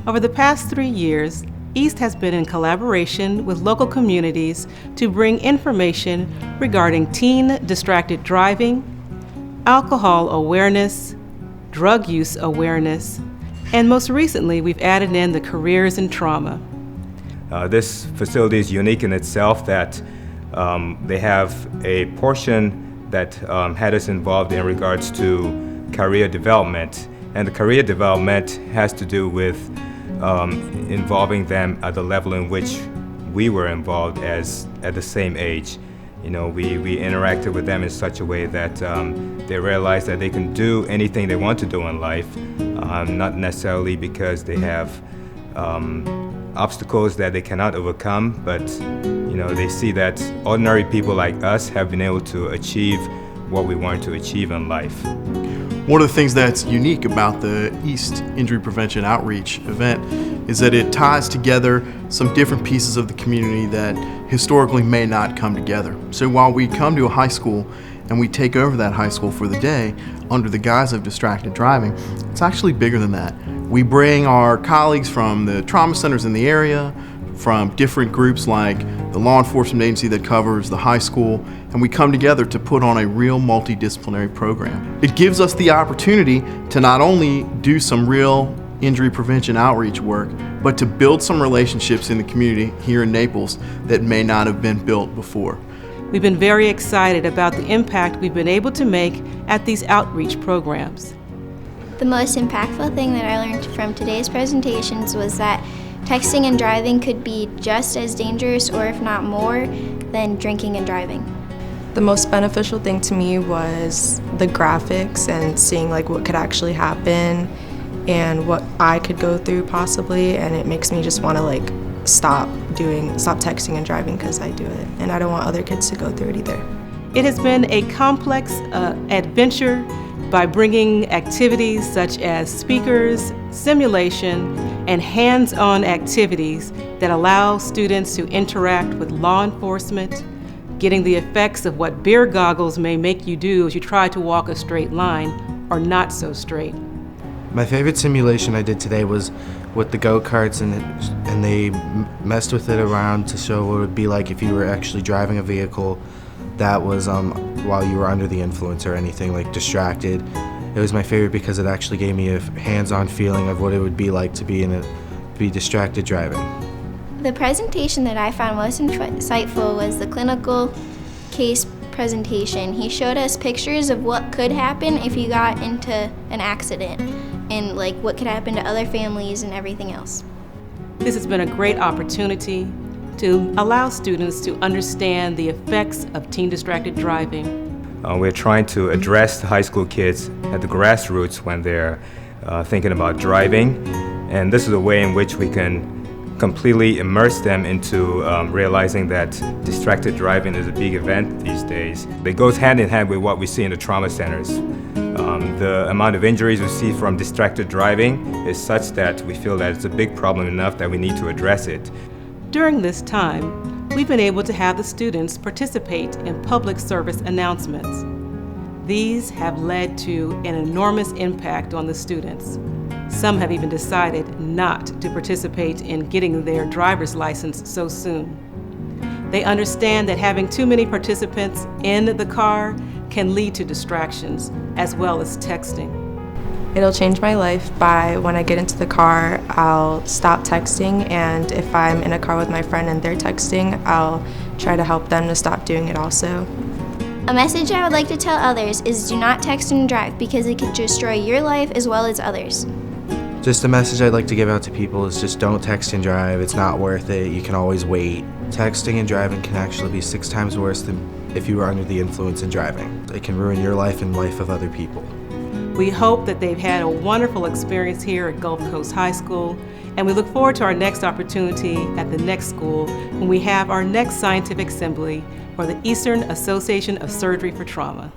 Over the past 3 years, East has been in collaboration with local communities to bring information regarding teen distracted driving, alcohol awareness, drug use awareness, and most recently, we've added in the careers in trauma. This facility is unique in itself that they have a portion that had us involved in regards to career development. And the career development has to do with involving them at the level in which we were involved at the same age. You know, we interacted with them in such a way that they realize that they can do anything they want to do in life, not necessarily because they have obstacles that they cannot overcome, but you know, they see that ordinary people like us have been able to achieve what we want to achieve in life. One of the things that's unique about the East Injury Prevention Outreach event is that it ties together some different pieces of the community that historically may not come together. So while we come to a high school and we take over that high school for the day under the guise of distracted driving, it's actually bigger than that. We bring our colleagues from the trauma centers in the area, from different groups like the law enforcement agency that covers the high school, and we come together to put on a real multidisciplinary program. It gives us the opportunity to not only do some real injury prevention outreach work, but to build some relationships in the community here in Naples that may not have been built before. We've been very excited about the impact we've been able to make at these outreach programs. The most impactful thing that I learned from today's presentations was that texting and driving could be just as dangerous, or if not more, than drinking and driving. The most beneficial thing to me was the graphics and seeing like what could actually happen and what I could go through possibly, and it makes me just want to like stop texting and driving because I do it, and I don't want other kids to go through it either. It has been a complex adventure by bringing activities such as speakers, simulation, and hands-on activities that allow students to interact with law enforcement, getting the effects of what beer goggles may make you do as you try to walk a straight line or not so straight. My favorite simulation I did today was with the go-karts, and they messed with it around to show what it would be like if you were actually driving a vehicle that was while you were under the influence or anything like distracted. It was my favorite because it actually gave me a hands-on feeling of what it would be like to be distracted driving. The presentation that I found most insightful was the clinical case presentation. He showed us pictures of what could happen if you got into an accident and like what could happen to other families and everything else. This has been a great opportunity to allow students to understand the effects of teen distracted driving. We're trying to address the high school kids at the grassroots when they're thinking about driving, and this is a way in which we can completely immerse them into realizing that distracted driving is a big event these days. It goes hand in hand with what we see in the trauma centers. The amount of injuries we see from distracted driving is such that we feel that it's a big problem enough that we need to address it. During this time, we've been able to have the students participate in public service announcements. These have led to an enormous impact on the students. Some have even decided not to participate in getting their driver's license so soon. They understand that having too many participants in the car can lead to distractions, as well as texting. It'll change my life by when I get into the car, I'll stop texting, and if I'm in a car with my friend and they're texting, I'll try to help them to stop doing it also. A message I would like to tell others is do not text and drive because it could destroy your life as well as others. Just a message I'd like to give out to people is just don't text and drive. It's not worth it. You can always wait. Texting and driving can actually be 6 times worse than if you were under the influence and driving. It can ruin your life and life of other people. We hope that they've had a wonderful experience here at Gulf Coast High School, and we look forward to our next opportunity at the next school when we have our next scientific assembly for the Eastern Association of Surgery for Trauma.